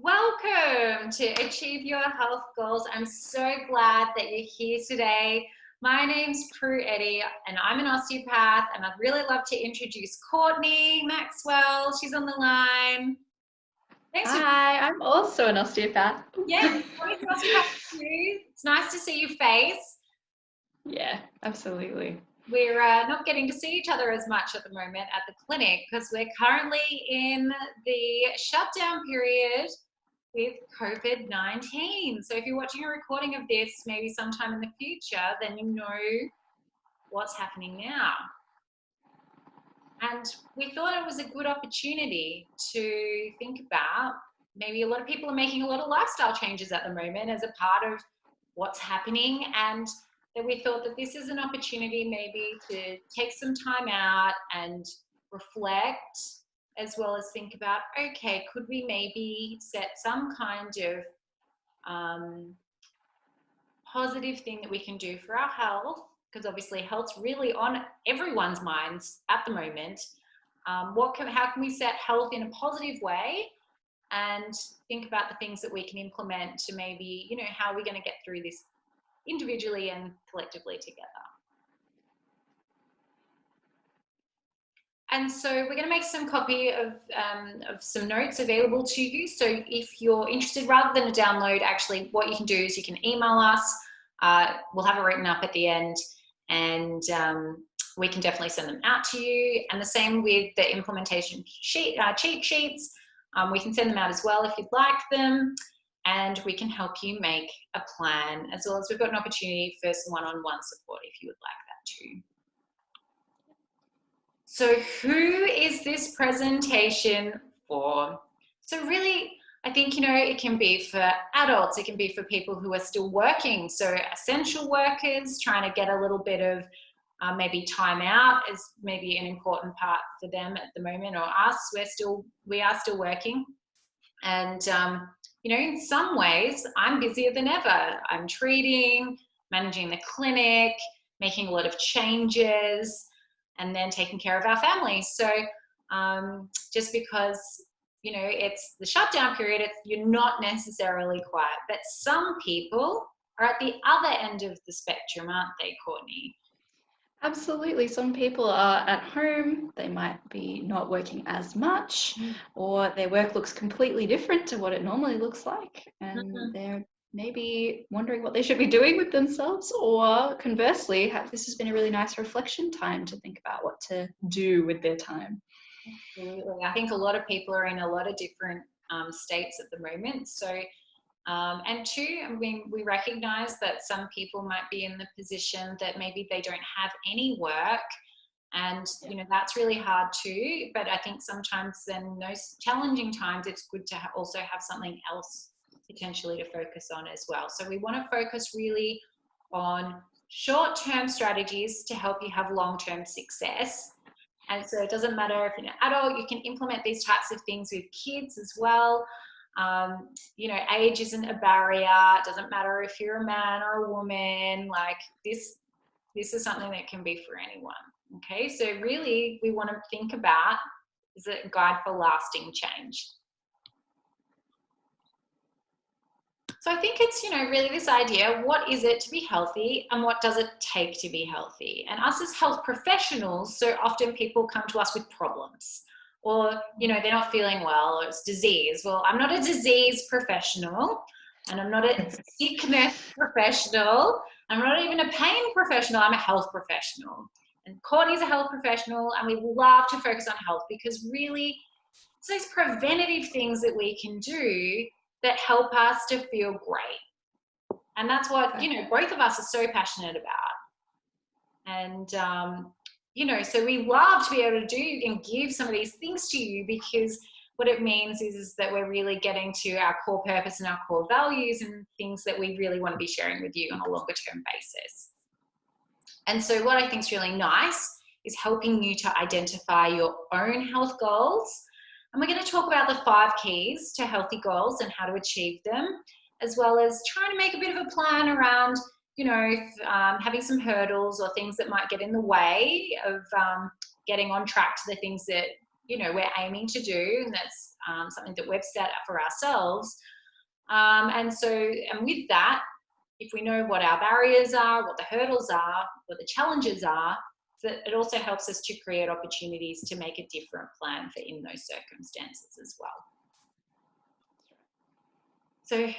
Welcome to Achieve Your Health Goals. I'm so glad that you're here today. My name's Prue Eddy and I'm an osteopath, and I'd really love to introduce Courtney Maxwell. She's on the line. Thanks for Hi, I'm also an osteopath. Courtney's an osteopath too. It's nice to see your face. Yeah, absolutely. We're not getting to see each other as much at the moment at the clinic because we're currently in the shutdown period with Covid-19. So if you're watching a recording of this maybe sometime in the future, then you know what's happening now. And we thought it was a good opportunity to think about, maybe a lot of people are making a lot of lifestyle changes at the moment as a part of what's happening, and that we thought that this is an opportunity maybe to take some time out and reflect, as well as think about, okay, could we maybe set some kind of positive thing that we can do for our health, because obviously health's really on everyone's minds at the moment. How can we set health in a positive way and think about the things that we can implement to maybe, how are we going to get through this individually and collectively together. And so we're going to make some copy of some notes available to you. So if you're interested, rather than a download, actually what you can do is you can email us. We'll have it written up at the end, and we can definitely send them out to you. And the same with the implementation cheat sheets. We can send them out as well if you'd like them, and we can help you make a plan, as well as we've got an opportunity for some one-on-one support if you would like that too. So who is this presentation for? So really, I think, it can be for adults, it can be for people who are still working. So essential workers trying to get a little bit of maybe time out is maybe an important part for them at the moment, or us, we are still working. And, in some ways, I'm busier than ever. I'm treating, managing the clinic, making a lot of changes, and then taking care of our families. So just because, it's the shutdown period, you're not necessarily quiet. But some people are at the other end of the spectrum, aren't they, Courtney? Absolutely. Some people are at home, they might be not working as much, or their work looks completely different to what it normally looks like, and they're maybe wondering what they should be doing with themselves, or conversely, this has been a really nice reflection time to think about what to do with their time. Absolutely. I think a lot of people are in a lot of different states at the moment. So and two, we recognize that some people might be in the position that maybe they don't have any work, and that's really hard too. But I think sometimes then in those challenging times, it's good to also have something else potentially to focus on as well. So we want to focus really on short-term strategies to help you have long-term success. And so it doesn't matter if you're an adult, you can implement these types of things with kids as well. Age isn't a barrier. It doesn't matter if you're a man or a woman. Like this is something that can be for anyone. Okay, so really we want to think about, is it a guide for lasting change? So I think it's, really this idea, what is it to be healthy and what does it take to be healthy? And us as health professionals, so often people come to us with problems, or, they're not feeling well, or it's disease. Well, I'm not a disease professional, and I'm not a sickness professional. I'm not even a pain professional. I'm a health professional. And Courtney's a health professional, and we love to focus on health because really it's those preventative things that we can do that help us to feel great. And that's what, both of us are so passionate about. And, so we love to be able to do and give some of these things to you, because what it means is that we're really getting to our core purpose and our core values and things that we really want to be sharing with you on a longer term basis. And so what I think is really nice is helping you to identify your own health goals. And we're going to talk about the 5 keys to healthy goals and how to achieve them, as well as trying to make a bit of a plan around, having some hurdles or things that might get in the way of getting on track to the things that we're aiming to do, and that's something that we've set up for ourselves. And with that, if we know what our barriers are, what the hurdles are, what the challenges are, that it also helps us to create opportunities to make a different plan for in those circumstances as well. So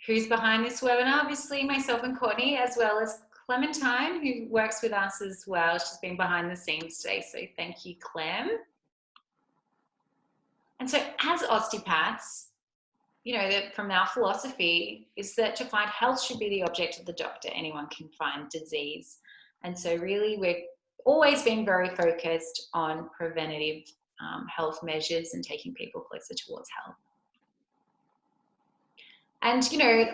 who's behind this webinar? Obviously myself and Courtney, as well as Clementine, who works with us as well. She's been behind the scenes today, so thank you, Clem. And so as osteopaths, that from our philosophy is that to find health should be the object of the doctor. Anyone can find disease. And so really we've always been very focused on preventative health measures and taking people closer towards health. And,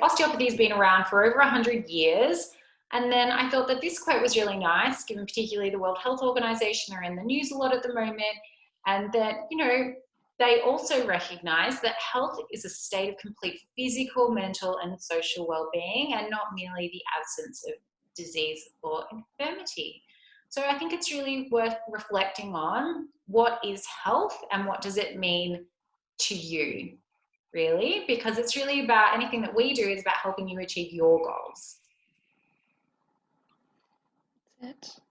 osteopathy has been around for over 100 years. And then I thought that this quote was really nice, given particularly the World Health Organization are in the news a lot at the moment, and that, they also recognize that health is a state of complete physical, mental, and social well-being, and not merely the absence of disease or infirmity. So I think it's really worth reflecting on what is health and what does it mean to you, really, because it's really about anything that we do is about helping you achieve your goals. That's it.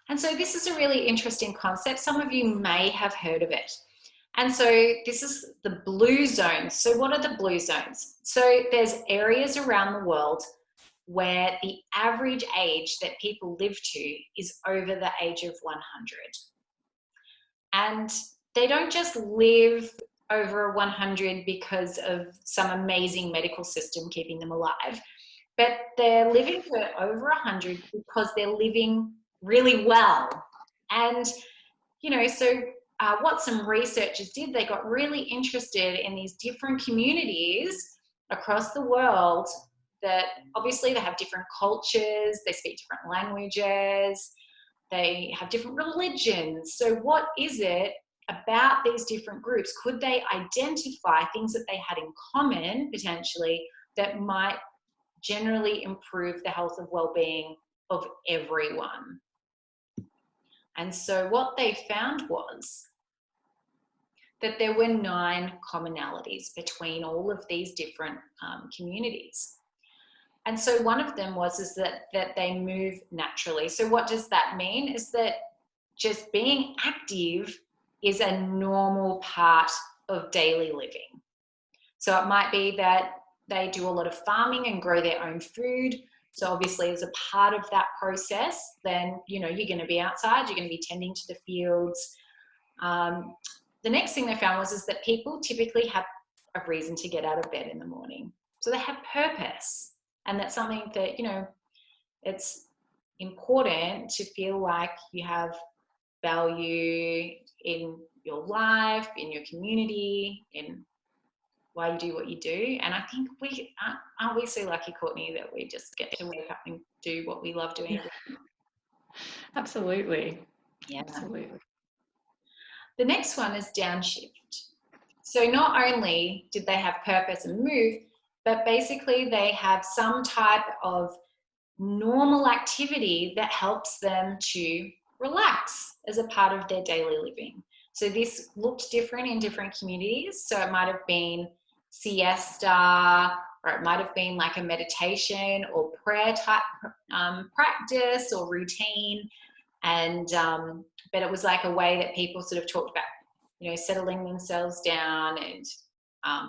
And so this is a really interesting concept. Some of you may have heard of it. And so this is the blue zones. So what are the blue zones? So there's areas around the world where the average age that people live to is over the age of 100. And they don't just live over 100 because of some amazing medical system keeping them alive, but they're living for over 100 because they're living really well. And, what some researchers did, they got really interested in these different communities across the world that obviously they have different cultures, they speak different languages, they have different religions. So what is it about these different groups? Could they identify things that they had in common, potentially, that might generally improve the health and well-being of everyone? And so what they found was that there were 9 commonalities between all of these different communities. And so one of them is that they move naturally. So what does that mean? Is that just being active is a normal part of daily living. So it might be that they do a lot of farming and grow their own food. So obviously as a part of that process, then, you're going to be outside, you're going to be tending to the fields. The next thing they found was that people typically have a reason to get out of bed in the morning. So they have purpose. And that's something that, it's important to feel like you have value in your life, in your community, in why you do what you do. And I think aren't we so lucky, Courtney, that we just get to wake up and do what we love doing? Yeah. Absolutely. Yeah. Absolutely. The next one is downshift. So not only did they have purpose and move, but basically they have some type of normal activity that helps them to relax as a part of their daily living. So this looked different in different communities. So it might have been siesta, or it might have been like a meditation or prayer type practice or routine. And but it was like a way that people sort of talked about, settling themselves down and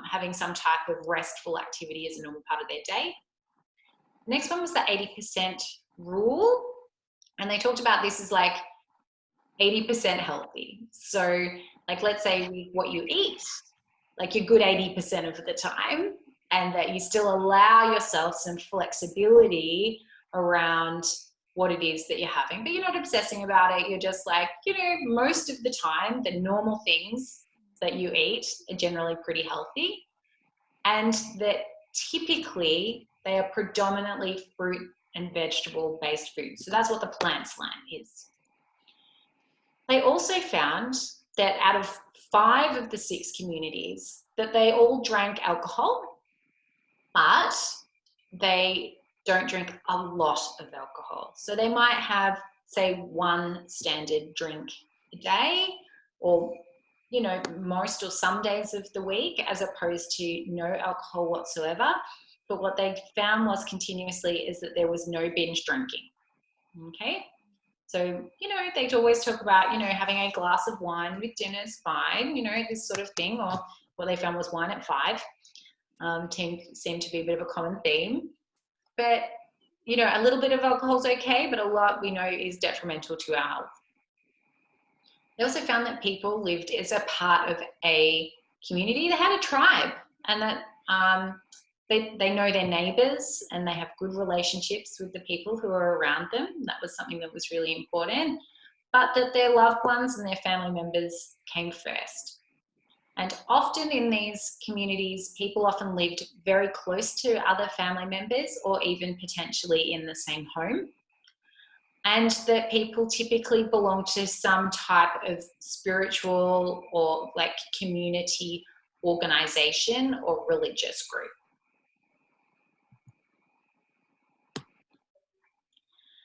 having some type of restful activity as a normal part of their day. The next one was the 80% rule. And they talked about this as like 80% healthy. So like, let's say what you eat, like you're good 80% of the time, and that you still allow yourself some flexibility around what it is that you're having, but you're not obsessing about it. You're just like, most of the time, the normal things that you eat are generally pretty healthy, and that typically they are predominantly fruit and vegetable based foods. So that's what the plant slant is. They also found that out of 5 of the 6 communities, that they all drank alcohol, but they don't drink a lot of alcohol. So they might have, say, 1 standard drink a day, or, you know, most or some days of the week, as opposed to no alcohol whatsoever. But what they found was continuously is that there was no binge drinking. Okay. So, you know, they'd always talk about, you know, having a glass of wine with dinner is fine, you know, this sort of thing. Or what they found was wine at 5 seemed to be a bit of a common theme. But, you know, a little bit of alcohol is okay, but a lot we know is detrimental to our health. They also found that people lived as a part of a community. They had a tribe, and that they know their neighbours and they have good relationships with the people who are around them. That was something that was really important. But that their loved ones and their family members came first. And often in these communities, people often lived very close to other family members or even potentially in the same home. And that people typically belong to some type of spiritual or like community organization or religious group.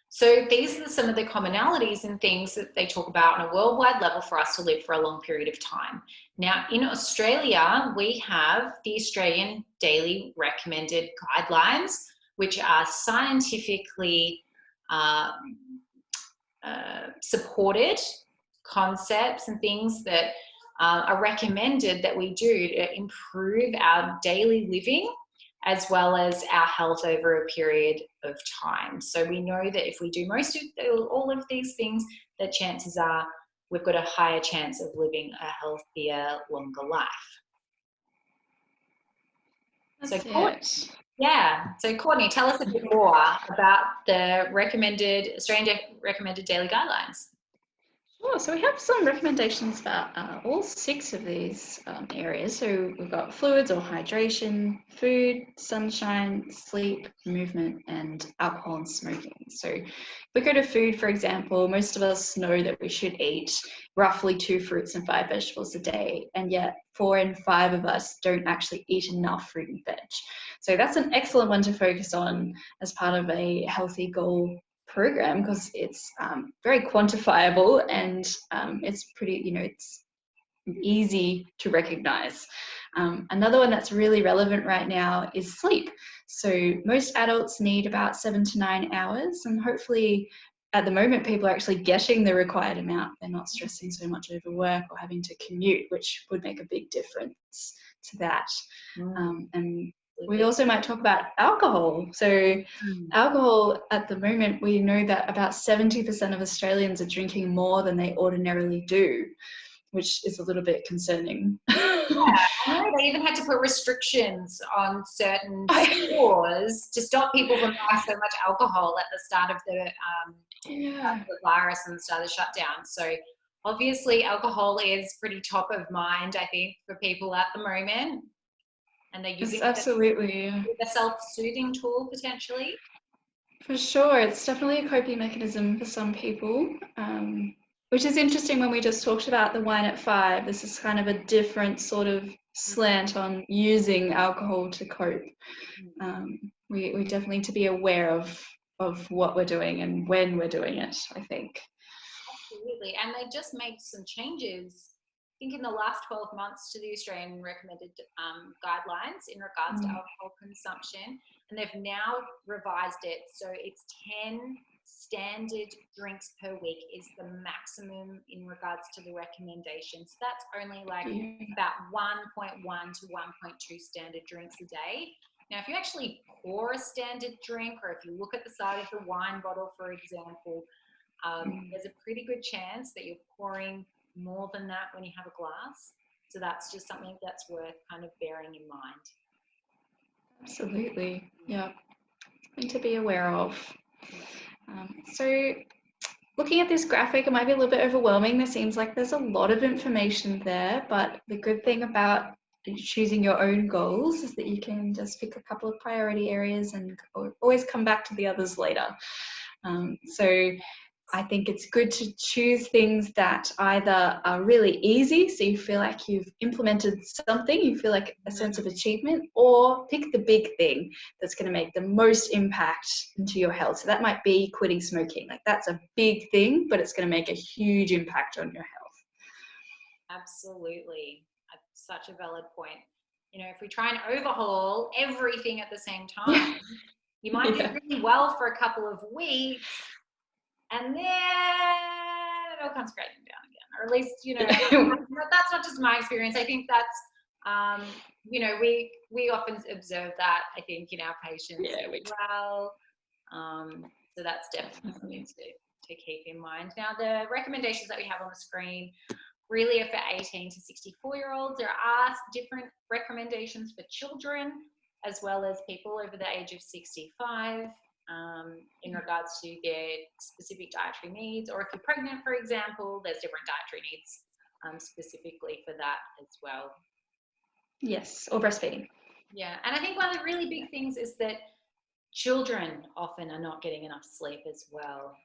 So these are some of the commonalities and things that they talk about on a worldwide level for us to live for a long period of time. Now, in Australia, we have the Australian Daily Recommended Guidelines, which are scientifically supported concepts and things that are recommended that we do to improve our daily living as well as our health over a period of time. So we know that if we do all of these things, that chances are we've got a higher chance of living a healthier, longer life. That's so it. Yeah. So Courtney, tell us a bit more about the Australian Recommended Daily Guidelines. Sure. So we have some recommendations about all 6 of these areas. So we've got fluids or hydration, food, sunshine, sleep, movement, and alcohol and smoking. So if we go to food, for example, most of us know that we should eat roughly 2 fruits and 5 vegetables a day, and yet 4 in 5 of us don't actually eat enough fruit and veg. So that's an excellent one to focus on as part of a healthy goal program, because it's very quantifiable and it's pretty, you know, it's easy to recognize. Another one that's really relevant right now is sleep. So most adults need about 7 to 9 hours, and hopefully at the moment people are actually getting the required amount. They're not stressing so much over work or having to commute, which would make a big difference to that. And we also might talk about alcohol. So alcohol at the moment, we know that about 70% of Australians are drinking more than they ordinarily do, which is a little bit concerning. Yeah, I know they even had to put restrictions on certain stores to stop people from buying so much alcohol at the start of the virus and the start of the shutdown. So obviously alcohol is pretty top of mind, I think, for people at the moment. And they're using absolutely a self-soothing tool potentially. For sure, it's definitely a coping mechanism for some people, which is interesting. When we just talked about the wine at 5, this is kind of a different sort of slant on using alcohol to cope. We definitely need to be aware of what we're doing and when we're doing it, I think. Absolutely, and they just made some changes, I think in the last 12 months, to the Australian Recommended Guidelines in regards to alcohol consumption, and they've now revised it so it's 10 standard drinks per week is the maximum in regards to the recommendations. That's only like about 1.1 to 1.2 standard drinks a day. Now, if you actually pour a standard drink, or if you look at the side of the wine bottle, for example, there's a pretty good chance that you're pouring more than that when you have a glass. So that's just something that's worth kind of bearing in mind. Absolutely. Yeah. Something to be aware of. So looking at this graphic, it might be a little bit overwhelming. There seems like there's a lot of information there, but the good thing about choosing your own goals is that you can just pick a couple of priority areas and always come back to the others later. So I think it's good to choose things that either are really easy, so you feel like you've implemented something, you feel like a sense of achievement, or pick the big thing that's going to make the most impact into your health. So that might be quitting smoking. Like, that's a big thing, but it's going to make a huge impact on your health. Absolutely. That's such a valid point. You know, if we try and overhaul everything at the same time, you might do Yeah. really well for a couple of weeks, and then it all comes crashing down again. Or at least, you know, that's not just my experience. I think that's, you know, we often observe that, I think, in our patients Yeah, as well. So that's definitely something to keep in mind. Now, the recommendations that we have on the screen really are for 18 to 64-year-olds. There are different recommendations for children as well as people over the age of 65 in regards to their specific dietary needs. Or if you're pregnant, for example, there's different dietary needs specifically for that as well. Yes, or breastfeeding. Yeah, and I think one of the really big things is that children often are not getting enough sleep as well.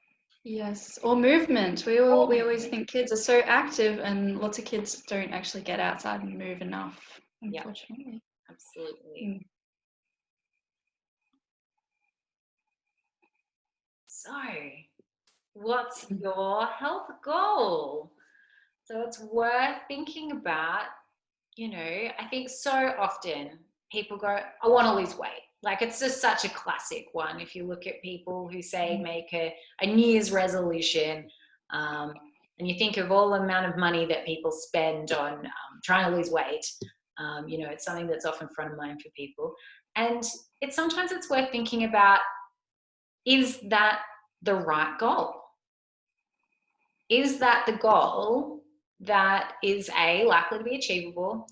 Yes, or movement. We always think kids are so active, and lots of kids don't actually get outside and move enough, unfortunately. Yeah, absolutely. Mm. So, what's your health goal? So it's worth thinking about. You know, I think so often people go, I want to lose weight. Like, it's just such a classic one. If you look at people who say make a New Year's resolution, and you think of all the amount of money that people spend on trying to lose weight, you know, it's something that's often front of mind for people. And sometimes it's worth thinking about, is that the right goal? Is that the goal that is A, likely to be achievable,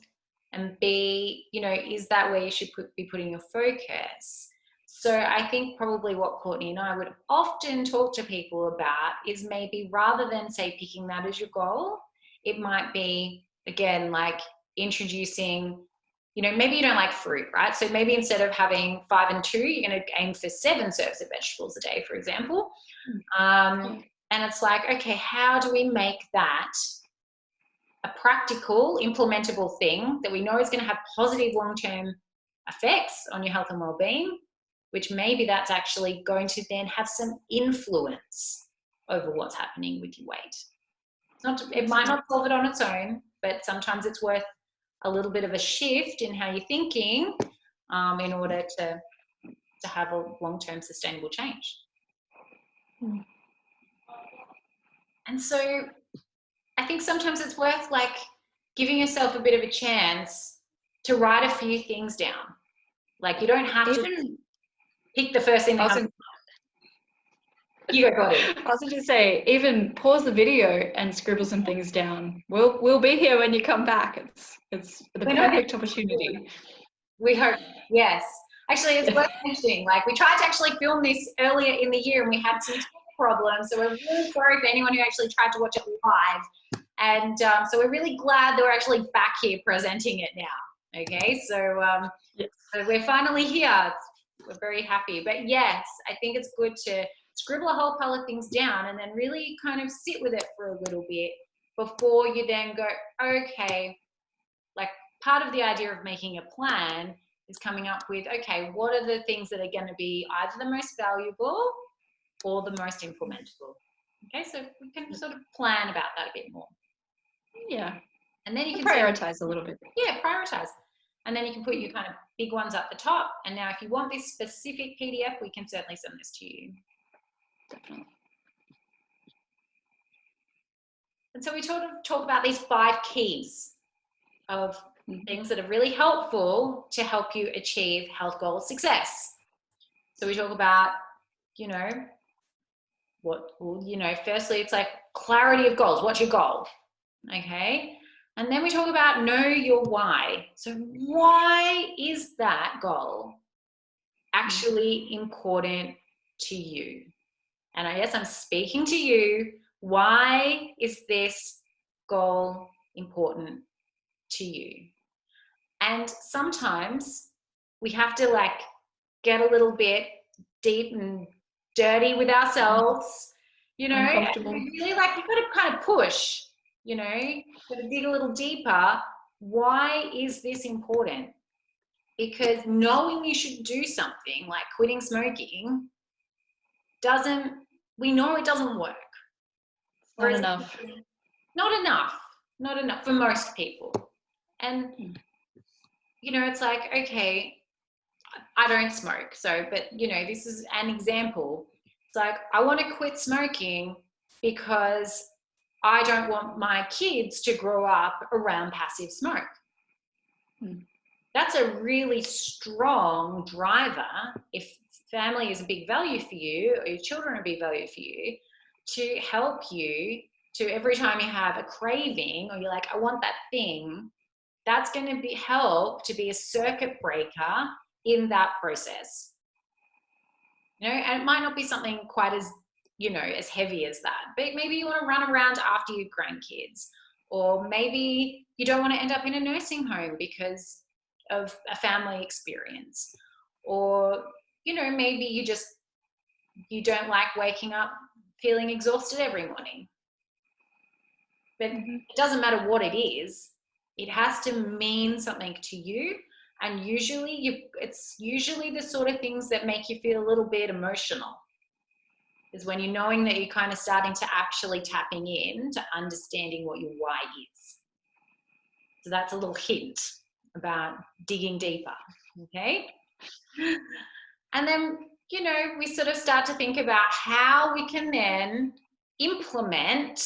and B, you know, is that where you should be putting your focus? So I think probably what Courtney and I would often talk to people about is maybe rather than say picking that as your goal, it might be, again, like introducing, you know, maybe you don't like fruit, right? So maybe instead of having 5 and 2, you're going to aim for 7 serves of vegetables a day, for example. And it's like, okay, how do we make that a practical, implementable thing that we know is going to have positive long-term effects on your health and well-being, which maybe that's actually going to then have some influence over what's happening with your weight. It might not solve it on its own, but sometimes it's worth a little bit of a shift in how you're thinking in order to have a long-term sustainable change. And so I think sometimes it's worth like giving yourself a bit of a chance to write a few things down. Like, you don't have to pick the first thing that comes. You go, Cody. I was going to say, even pause the video and scribble some things down. We'll be here when you come back. It's the perfect opportunity. We hope, yes. Actually, it's worth mentioning. Like, we tried to actually film this earlier in the year, and we had some problems. So we're really sorry for anyone who actually tried to watch it live. And so we're really glad that we're actually back here presenting it now. Okay, so, so we're finally here. We're very happy. But yes, I think it's good to scribble a whole pile of things down and then really kind of sit with it for a little bit before you then go, okay, like part of the idea of making a plan is coming up with, okay, what are the things that are going to be either the most valuable or the most implementable? Okay, so we can sort of plan about that a bit more. Yeah. And then you can prioritize a little bit. Yeah, prioritize. And then you can put your kind of big ones at the top. And now if you want this specific PDF, we can certainly send this to you. Definitely. And so we talk about these 5 keys of things that are really helpful to help you achieve health goal success. So we talk about, you know, firstly, it's like clarity of goals. What's your goal? Okay. And then we talk about know your why. So why is that goal actually important to you? And I guess I'm speaking to you. Why is this goal important to you? And sometimes we have to like get a little bit deep and dirty with ourselves, you know, and we really like, you've got to kind of push, you know, got to dig a little deeper. Why is this important? Because knowing you should do something like quitting smoking we know it doesn't work. Not enough. Not enough. Not enough for most people. And, you know, it's like, okay, I don't smoke. So, but, you know, this is an example. It's like, I want to quit smoking because I don't want my kids to grow up around passive smoke. That's a really strong driver if family is a big value for you, or your children are a big value for you, to help you to every time you have a craving or you're like, I want that thing, that's going to be help to be a circuit breaker in that process. You know, and it might not be something quite as, you know, as heavy as that, but maybe you want to run around after your grandkids, or maybe you don't want to end up in a nursing home because of a family experience, or, you know, maybe you don't like waking up feeling exhausted every morning. But it doesn't matter what it is, it has to mean something to you. And usually it's usually the sort of things that make you feel a little bit emotional, is when you're knowing that you're kind of starting to actually tapping in to understanding what your why is. So that's a little hint about digging deeper, okay? And then, you know, we sort of start to think about how we can then implement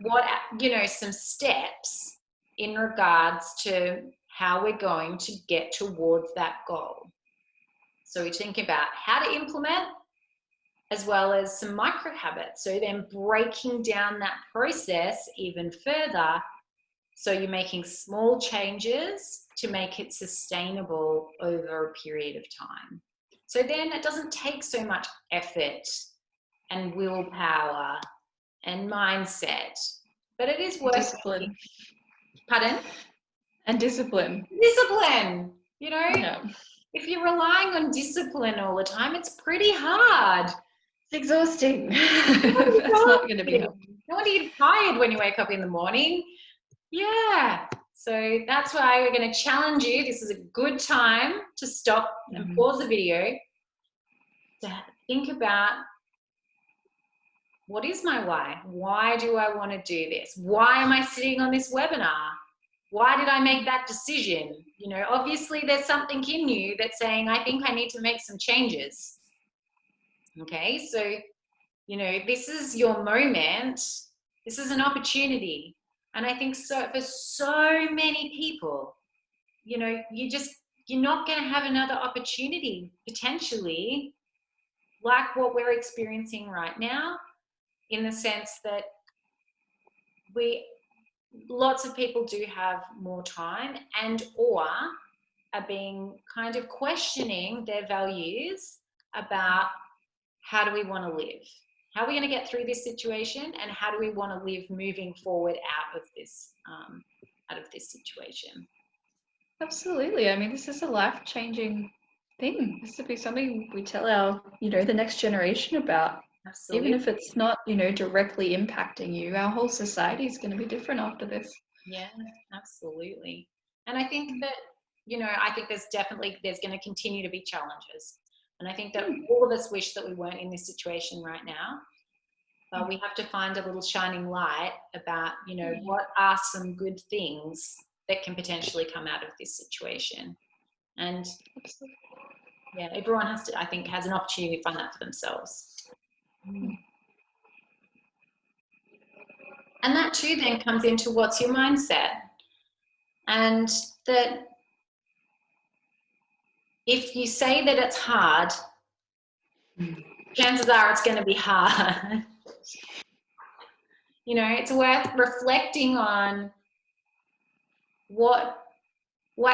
what, you know, some steps in regards to how we're going to get towards that goal. So we think about how to implement, as well as some micro habits. So then breaking down that process even further. So you're making small changes to make it sustainable over a period of time. So then it doesn't take so much effort and willpower and mindset, but it is worth Discipline. Pardon? And discipline. Discipline. You know, Yeah. if you're relying on discipline all the time, it's pretty hard. It's exhausting. That's not going to be helpful. No wonder you're tired when you wake up in the morning. Yeah. So that's why we're going to challenge you. This is a good time to stop and pause the video to think about, what is my why? Why do I want to do this? Why am I sitting on this webinar? Why did I make that decision? You know, obviously there's something in you that's saying, I think I need to make some changes. Okay, so, you know, this is your moment. This is an opportunity. And I think so for so many people, you know, you're not going to have another opportunity potentially like what we're experiencing right now, in the sense that lots of people do have more time and or are being kind of questioning their values about how do we want to live? How are we going to get through this situation, and how do we want to live moving forward out of this situation? Absolutely. I mean, this is a life-changing thing. This would be something we tell our, you know, the next generation about. Absolutely. Even if it's not, you know, directly impacting you, our whole society is going to be different after this. Yeah, absolutely. And I think that, you know, I think there's going to continue to be challenges. And I think that all of us wish that we weren't in this situation right now. But we have to find a little shining light about, you know, what are some good things that can potentially come out of this situation. And yeah, everyone has to, I think, has an opportunity to find that for themselves. And that too then comes into what's your mindset. And that if you say that it's hard, chances are it's going to be hard. You know, it's worth reflecting on what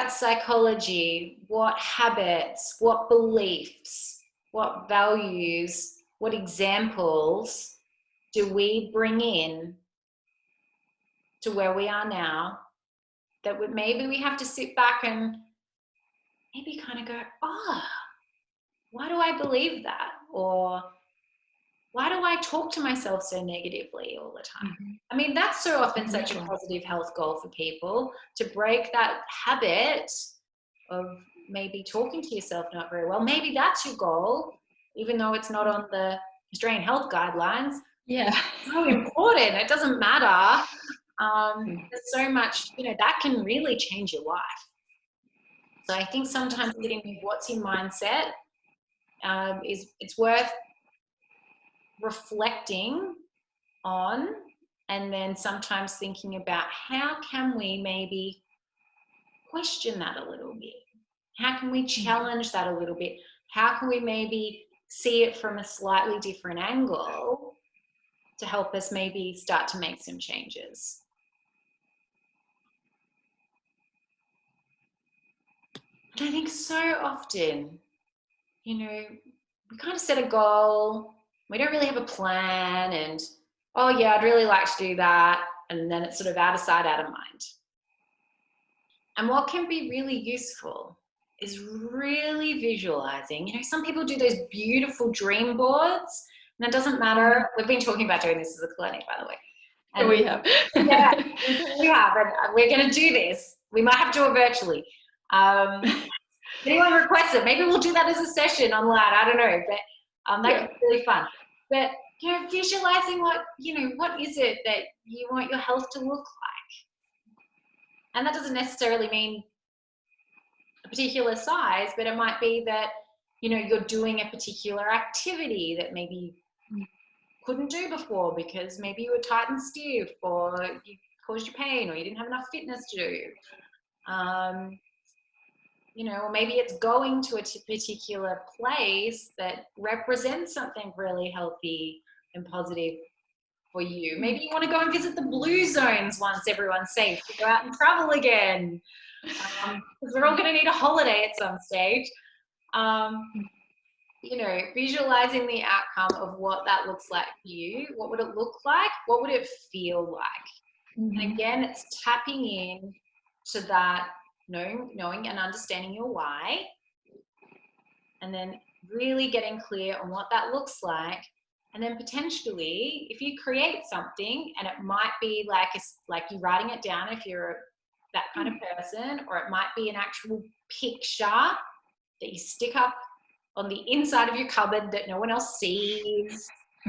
psychology, what habits, what beliefs, what values, what examples do we bring in to where we are now, that maybe we have to sit back and maybe kind of go, oh, why do I believe that? Or why do I talk to myself so negatively all the time? I mean, that's so often such a positive health goal for people, to break that habit of maybe talking to yourself not very well. Maybe that's your goal, even though it's not on the Australian health guidelines. Yeah. So important. It doesn't matter. There's so much, that can really change your life. So I think sometimes sitting with what's your mindset it's worth reflecting on, and then sometimes thinking about how can we maybe question that a little bit? How can we challenge that a little bit? How can we maybe see it from a slightly different angle to help us maybe start to make some changes? And I think so often, we kind of set a goal, we don't really have a plan, and oh yeah, I'd really like to do that, and then it's sort of out of sight, out of mind. And what can be really useful is really visualizing. Some people do those beautiful dream boards, and it doesn't matter. We've been talking about doing this as a clinic, by the way. And we have. Yeah, we have, and we're going to do this. We might have to do it virtually. Anyone requests it, maybe we'll do that as a session online. I don't know, but that could be really fun. But visualizing what is it that you want your health to look like, and that doesn't necessarily mean a particular size, but it might be that you're doing a particular activity that maybe you couldn't do before because maybe you were tight and stiff, or you caused you pain, or you didn't have enough fitness to do. Or maybe it's going to a particular place that represents something really healthy and positive for you. Maybe you want to go and visit the blue zones once everyone's safe to go out and travel again, because we're all going to need a holiday at some stage. Visualizing the outcome of what that looks like for you. What would it look like? What would it feel like? And again, it's tapping in to that knowing and understanding your why, and then really getting clear on what that looks like. And then potentially, if you create something, and it might be like you writing it down if you're that kind of person, or it might be an actual picture that you stick up on the inside of your cupboard that no one else sees,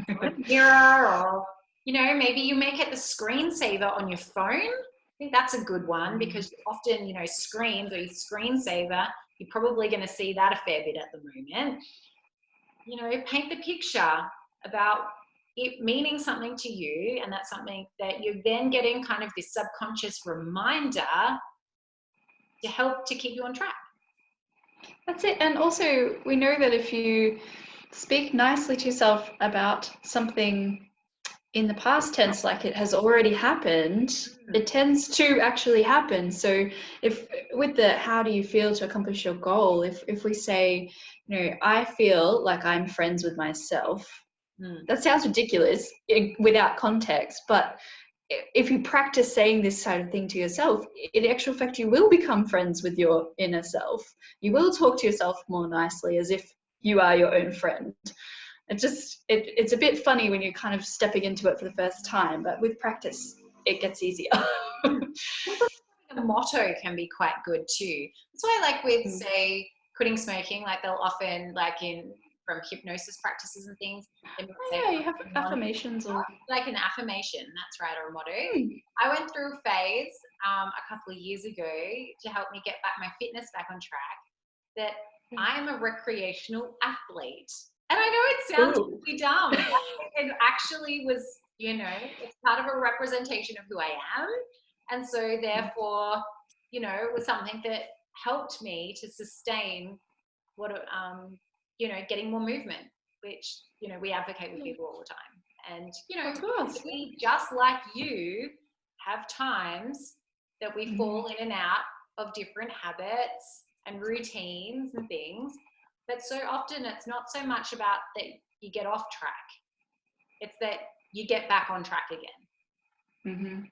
or a mirror, or maybe you make it the screensaver on your phone. I think that's a good one, because often, screens or your screensaver, you're probably going to see that a fair bit at the moment. Paint the picture about it meaning something to you, and that's something that you're then getting kind of this subconscious reminder to help to keep you on track. That's it. And also, we know that if you speak nicely to yourself about something in the past tense, like it has already happened, it tends to actually happen. So if with the how do you feel to accomplish your goal, if we say, I feel like I'm friends with myself, that sounds ridiculous without context, but if you practice saying this sort of thing to yourself, in actual fact, you will become friends with your inner self. You will talk to yourself more nicely, as if you are your own friend. It's a bit funny when you're kind of stepping into it for the first time, but with practice, it gets easier. A motto can be quite good too. That's why, like with say quitting smoking, like they'll often, like from hypnosis practices and things, you have affirmations, or like an affirmation. That's right, or a motto. I went through a phase a couple of years ago to help me get my fitness back on track, that I am a recreational athlete. And I know it sounds really dumb, but it actually was, it's part of a representation of who I am. And so therefore, it was something that helped me to sustain getting more movement, which, we advocate with people all the time. And, of course, we, just like you, have times that we fall in and out of different habits and routines and things. But so often it's not so much about that you get off track. It's that you get back on track again.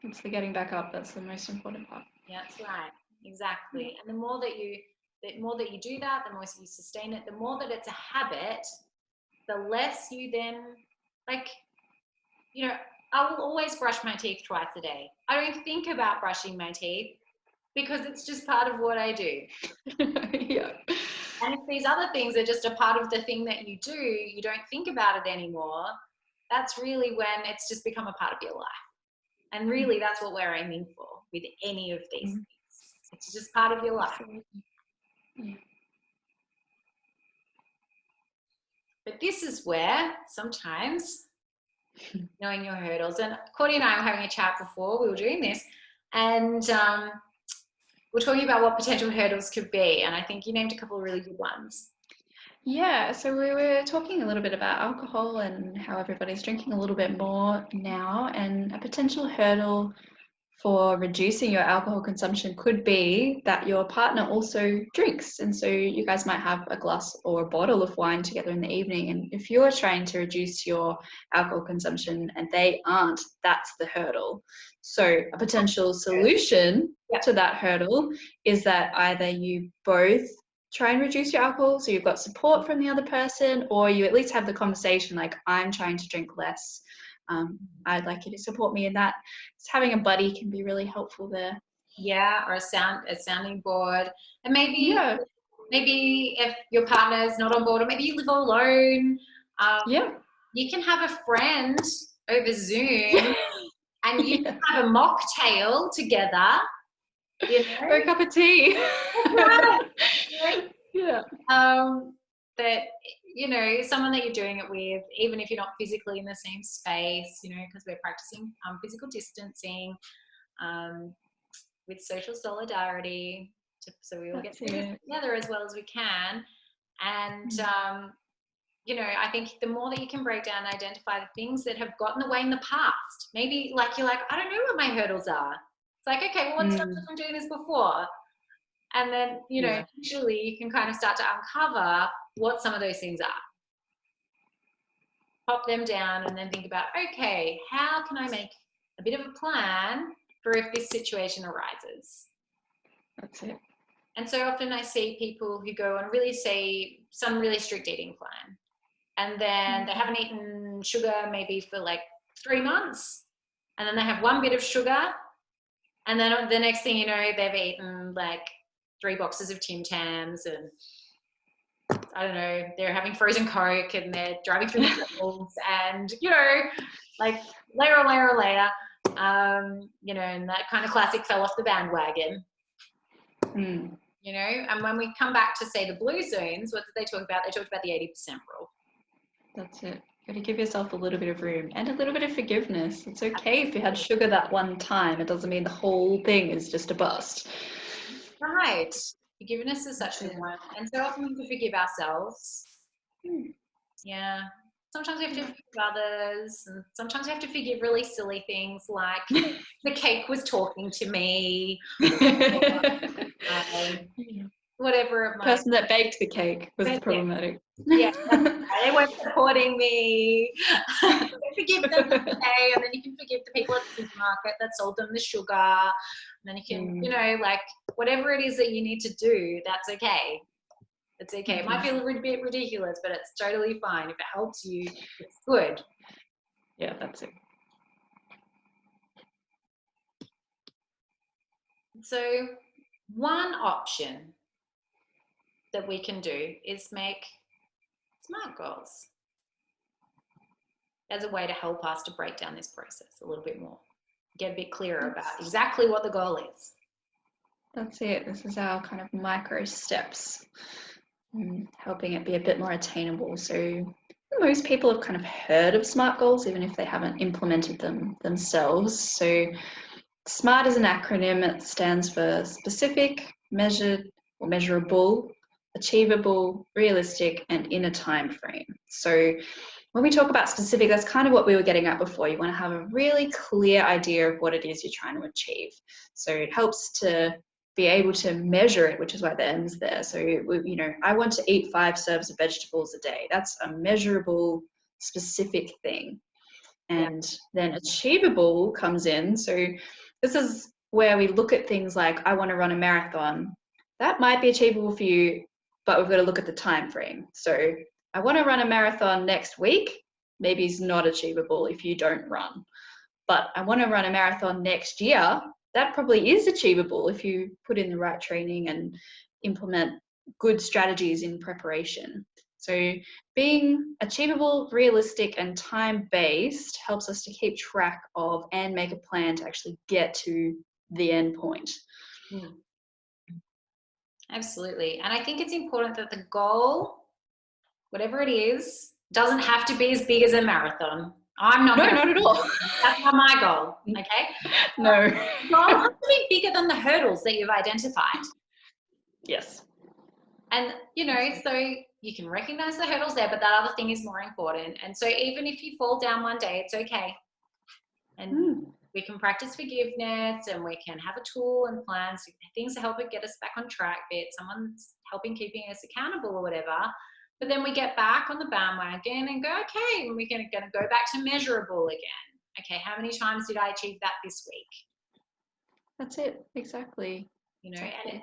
It's the getting back up. That's the most important part. Yeah, that's right. Exactly. And the more that you do that, the more you sustain it, the more that it's a habit, the less you then, I will always brush my teeth twice a day. I don't think about brushing my teeth because it's just part of what I do. Yeah. And if these other things are just a part of the thing that you do, you don't think about it anymore, that's really when it's just become a part of your life. And really, that's what we're aiming for with any of these things. It's just part of your life. Yeah. But this is where sometimes knowing your hurdles, and Courtney and I were having a chat before we were doing this, and we're talking about what potential hurdles could be. And I think you named a couple of really good ones. Yeah, so we were talking a little bit about alcohol and how everybody's drinking a little bit more now, and a potential hurdle for reducing your alcohol consumption could be that your partner also drinks. And so you guys might have a glass or a bottle of wine together in the evening. And if you're trying to reduce your alcohol consumption and they aren't, that's the hurdle. So a potential solution to that hurdle is that either you both try and reduce your alcohol, so you've got support from the other person, or you at least have the conversation like, I'm trying to drink less. I'd like you to support me in that. Just having a buddy can be really helpful there. Yeah, or a sounding board. And maybe if your partner is not on board, or maybe you live alone, you can have a friend over Zoom and you can have a mocktail together. You know? Or a cup of tea. Yeah. That, you know, someone that you're doing it with, even if you're not physically in the same space, you know, because we're practicing physical distancing, with social solidarity, so we all get together as well as we can. And you know, I think the more that you can break down and identify the things that have gotten in the way in the past, maybe like you're like, I don't know what my hurdles are. It's like, okay, well, what stopped us from doing this before? And then, you know, usually you can kind of start to uncover what some of those things are. Pop them down and then think about, okay, how can I make a bit of a plan for if this situation arises? That's it. And so often I see people who go on some really strict eating plan, and then they haven't eaten sugar maybe for like 3 months, and then they have one bit of sugar, and then the next thing you know, they've eaten like 3 boxes of Tim Tams, and I don't know, they're having frozen Coke, and they're driving through the hills, and, you know, like later, you know, and that kind of classic fell off the bandwagon. You know, and when we come back to, say, the blue zones, what did they talk about? They talked about the 80% rule. That's it. You've got to give yourself a little bit of room and a little bit of forgiveness. It's okay if you had sugar that one time. It doesn't mean the whole thing is just a bust. Right. Forgiveness is such a good one. And so often we forgive ourselves. Yeah. Sometimes we have to forgive others, and sometimes we have to forgive really silly things like the cake was talking to me. Whatever it might be. The person that baked the cake was problematic. Yeah, they weren't supporting me. Forgive them, okay, and then you can forgive the people at the supermarket that sold them the sugar. And then you can, you know, like whatever it is that you need to do, that's okay. It's okay. It might feel a bit ridiculous, but it's totally fine. If it helps you, it's good. Yeah, that's it. So one option that we can do is make SMART goals as a way to help us to break down this process a little bit more, get a bit clearer about exactly what the goal is. That's it. This is our kind of micro steps, helping it be a bit more attainable. So most people have kind of heard of SMART goals, even if they haven't implemented them themselves. So SMART is an acronym. It stands for specific, measured or measurable, achievable, realistic, and in a time frame. So when we talk about specific, that's kind of what we were getting at before. You want to have a really clear idea of what it is you're trying to achieve. So it helps to be able to measure it, which is why the M's there. So, you know, I want to eat 5 serves of vegetables a day. That's a measurable, specific thing. And then achievable comes in. So this is where we look at things like, I want to run a marathon. That might be achievable for you, but we've got to look at the time frame. So I want to run a marathon next week. Maybe it's not achievable if you don't run. But I want to run a marathon next year. That probably is achievable if you put in the right training and implement good strategies in preparation. So being achievable, realistic, and time-based helps us to keep track of and make a plan to actually get to the end point. Mm. Absolutely. And I think it's important that the goal, whatever it is, doesn't have to be as big as a marathon. I'm not going to. Not at all. That's not my goal. Okay. No. The goal has to be bigger than the hurdles that you've identified. Yes. And, so you can recognize the hurdles there, but that other thing is more important. And so even if you fall down one day, it's okay. And we can practice forgiveness, and we can have a tool and plans, things to help it get us back on track, be it someone's helping keeping us accountable or whatever. But then we get back on the bandwagon and go, okay, we're going to go back to measurable again. Okay, how many times did I achieve that this week? That's it. Exactly. And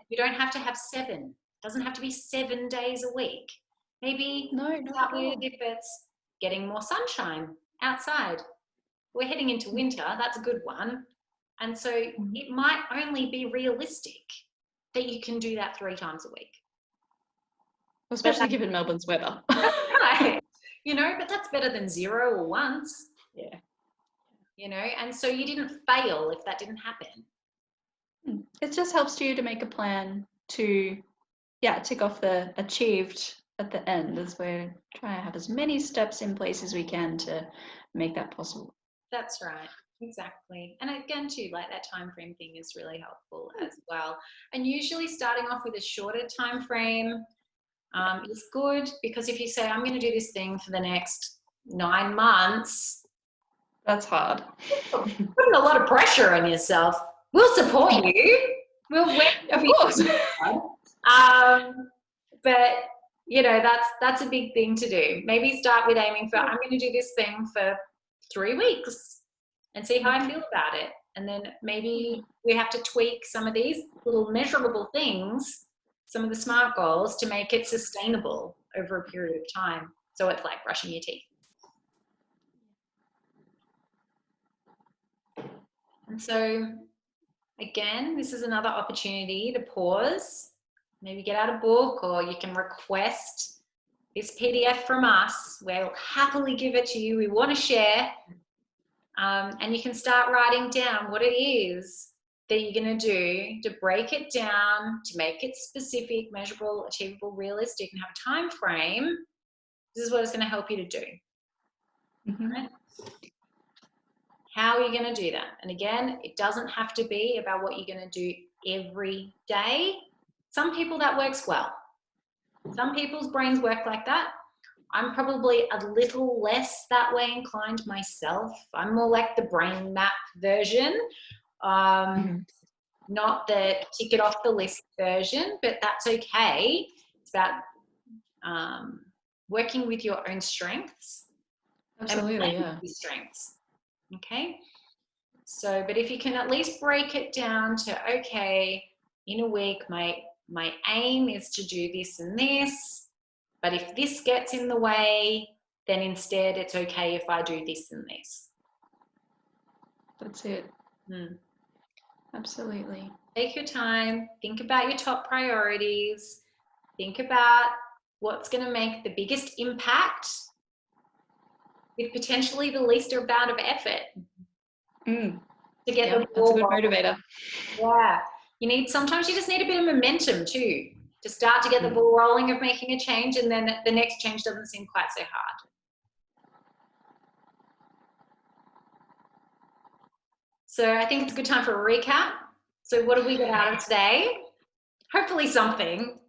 you don't have to have 7. It doesn't have to be 7 days a week. Maybe start with if it's getting more sunshine outside. We're heading into winter. That's a good one. And so it might only be realistic that you can do that 3 times a week. Especially given Melbourne's weather. Right. But that's better than 0 or once. Yeah. And so you didn't fail if that didn't happen. It just helps you to make a plan to, tick off the achieved at the end, as we're trying to have as many steps in place as we can to make that possible. That's right. Exactly. And again, too, like that time frame thing is really helpful as well. And usually starting off with a shorter time frame is good, because if you say, I'm going to do this thing for the next 9 months, that's hard. Putting a lot of pressure on yourself. We'll support you. Of course. But that's a big thing to do. Maybe start with aiming for, I'm going to do this thing for 3 weeks and see how I feel about it. And then maybe we have to tweak some of these little measurable things, some of the SMART goals, to make it sustainable over a period of time. So it's like brushing your teeth. And so again, this is another opportunity to pause, maybe get out a book, or you can request this PDF from us. We'll happily give it to you. We want to share. And you can start writing down what it is that you're going to do to break it down, to make it specific, measurable, achievable, realistic, and have a time frame. This is what it's going to help you to do. Right? How are you going to do that? And again, it doesn't have to be about what you're going to do every day. Some people that works well. Some people's brains work like that. I'm probably a little less that way inclined myself. I'm more like the brain map version, not the tick it off the list version, but that's okay. It's about working with your own strengths. Absolutely, and your strengths. Okay. So, but if you can at least break it down to, okay, in a week, my aim is to do this and this, but if this gets in the way, then instead it's okay if I do this and this. That's it. Absolutely. Take your time, think about your top priorities, think about what's going to make the biggest impact with potentially the least amount of effort. To get the ball. That's a good motivator. Yeah. Sometimes you just need a bit of momentum too, to start to get the ball rolling of making a change, and then the next change doesn't seem quite so hard. So I think it's a good time for a recap. So what did we get out of today? Hopefully something.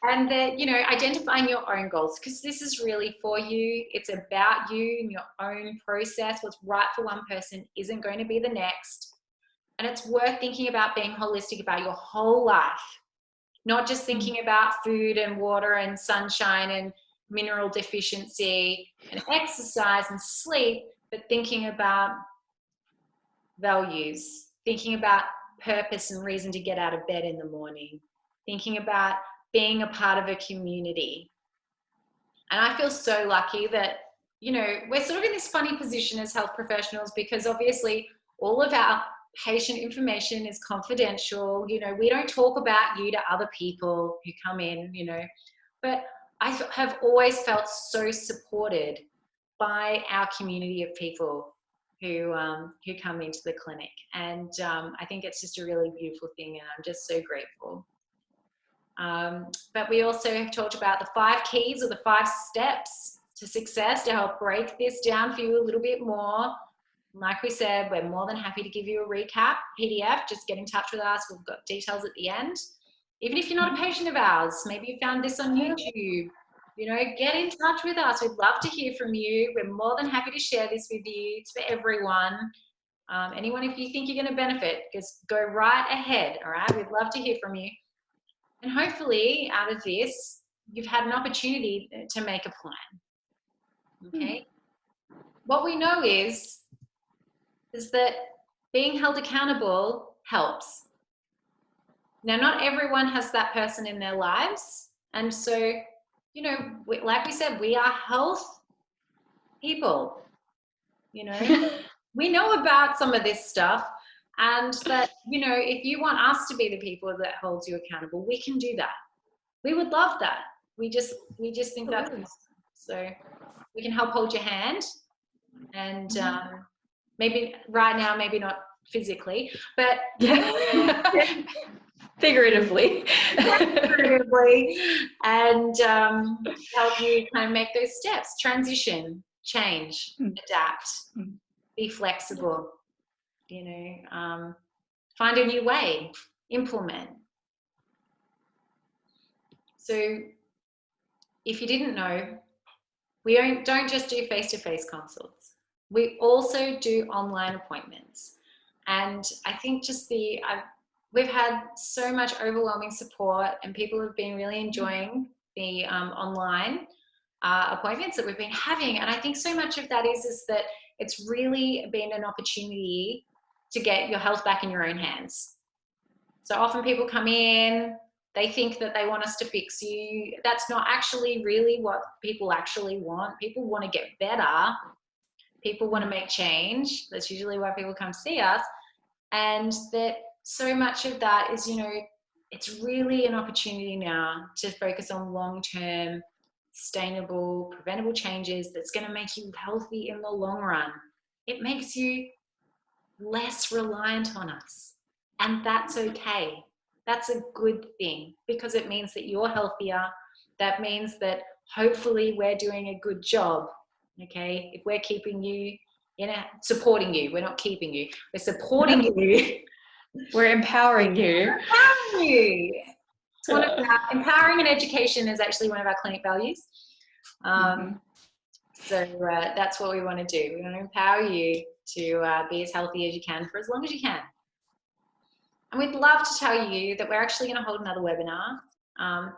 And that, identifying your own goals, because this is really for you. It's about you and your own process. What's right for one person isn't going to be the next. And it's worth thinking about being holistic about your whole life, not just thinking about food and water and sunshine and mineral deficiency and exercise and sleep, but thinking about values, thinking about purpose and reason to get out of bed in the morning, thinking about being a part of a community. And I feel so lucky that, we're sort of in this funny position as health professionals, because obviously all of our patient information is confidential. We don't talk about you to other people who come in, But I have always felt so supported by our community of people who come into the clinic. And I think it's just a really beautiful thing, and I'm just so grateful. But we also have talked about the 5 keys or the 5 steps to success to help break this down for you a little bit more. Like we said, we're more than happy to give you a recap PDF. Just get in touch with us. We've got details at the end. Even if you're not a patient of ours, maybe you found this on YouTube, get in touch with us. We'd love to hear from you. We're more than happy to share this with you. It's for everyone. Anyone, if you think you're going to benefit, just go right ahead, all right? We'd love to hear from you. And hopefully, out of this, you've had an opportunity to make a plan, okay? What we know is that being held accountable helps. Now, not everyone has that person in their lives. And so, like we said, we are health people, We know about some of this stuff, and that, if you want us to be the people that holds you accountable, we can do that. We would love that. We just think that's awesome. So we can help hold your hand, and maybe right now, maybe not physically, but figuratively, and help you kind of make those steps, transition, change, adapt, be flexible, find a new way, implement. So if you didn't know, we don't just do face-to-face consults. We also do online appointments. And I think just we've had so much overwhelming support, and people have been really enjoying the online appointments that we've been having. And I think so much of that is that it's really been an opportunity to get your health back in your own hands. So often people come in, they think that they want us to fix you. That's not actually really what people actually want. People want to get better. People want to make change. That's usually why people come see us. And that so much of that is, it's really an opportunity now to focus on long-term, sustainable, preventable changes that's going to make you healthy in the long run. It makes you less reliant on us. And that's okay. That's a good thing, because it means that you're healthier. That means that hopefully we're doing a good job. Okay, if we're keeping you, supporting you, we're not keeping you, we're supporting you. We're empowering you. Empowering you. It's one of empowering and education is actually one of our clinic values. So that's what we want to do. We want to empower you to be as healthy as you can for as long as you can. And we'd love to tell you that we're actually going to hold another webinar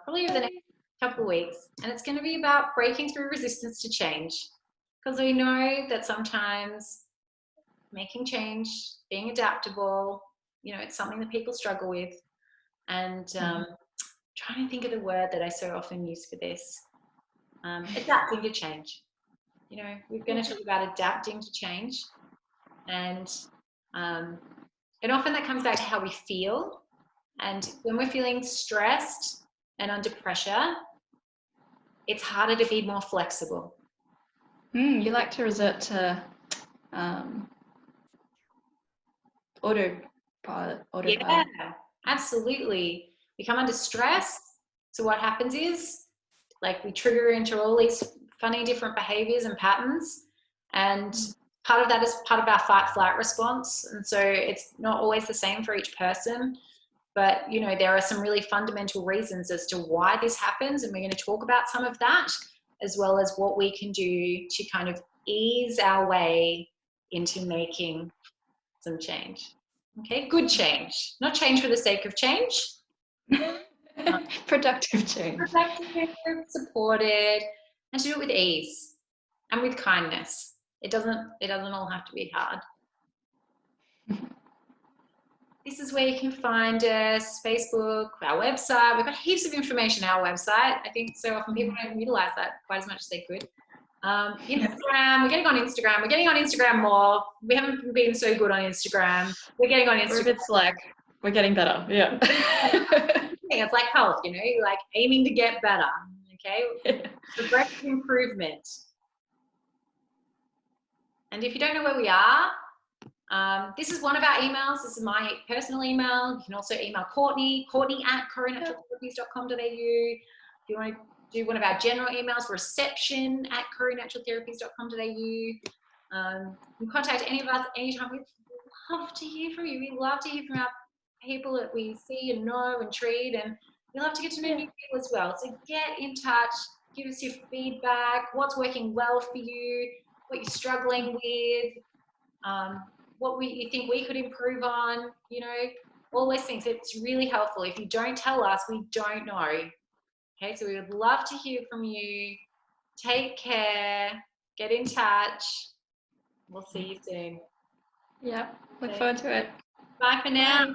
probably over the next couple of weeks. And it's going to be about breaking through resistance to change. Because we know that sometimes making change, being adaptable, it's something that people struggle with. And trying to think of the word that I so often use for this. Adapting to change. We're going to talk about adapting to change. And often that comes back to how we feel. And when we're feeling stressed and under pressure, it's harder to be more flexible. You like to resort to autopilot. Yeah, absolutely. We come under stress. So what happens is, we trigger into all these funny different behaviors and patterns. And part of that is part of our fight-flight response. And so it's not always the same for each person. But, there are some really fundamental reasons as to why this happens. And we're going to talk about some of that, as well as what we can do to kind of ease our way into making some change. Okay, good change. Not change for the sake of change. Productive change. Productive, supported, and to do it with ease and with kindness. It doesn't all have to be hard. This is where you can find us, Facebook, our website. We've got heaps of information on our website. I think so often people don't utilize that quite as much as they could. Instagram, we're getting on Instagram. We're getting on Instagram more. We haven't been so good on Instagram. We're getting on Instagram. We're a bit slack. We're getting better, yeah. It's like health, like aiming to get better. okay? Progressive improvement. And if you don't know where we are, this is one of our emails. This is my personal email. You can also email Courtney at corenaturaltherapies.com.au. If you want to do one of our general emails, reception@corenaturaltherapies.com.au. You can contact any of us anytime. We'd love to hear from you. We love to hear from our people that we see and know and treat, and we love to get to know new people as well. So get in touch, give us your feedback, what's working well for you, what you're struggling with, what you think we could improve on, you know, all those things. It's really helpful. If you don't tell us, we don't know. Okay, so we would love to hear from you. Take care. Get in touch. We'll see you soon. Yeah, look forward to it. Bye for now. Bye.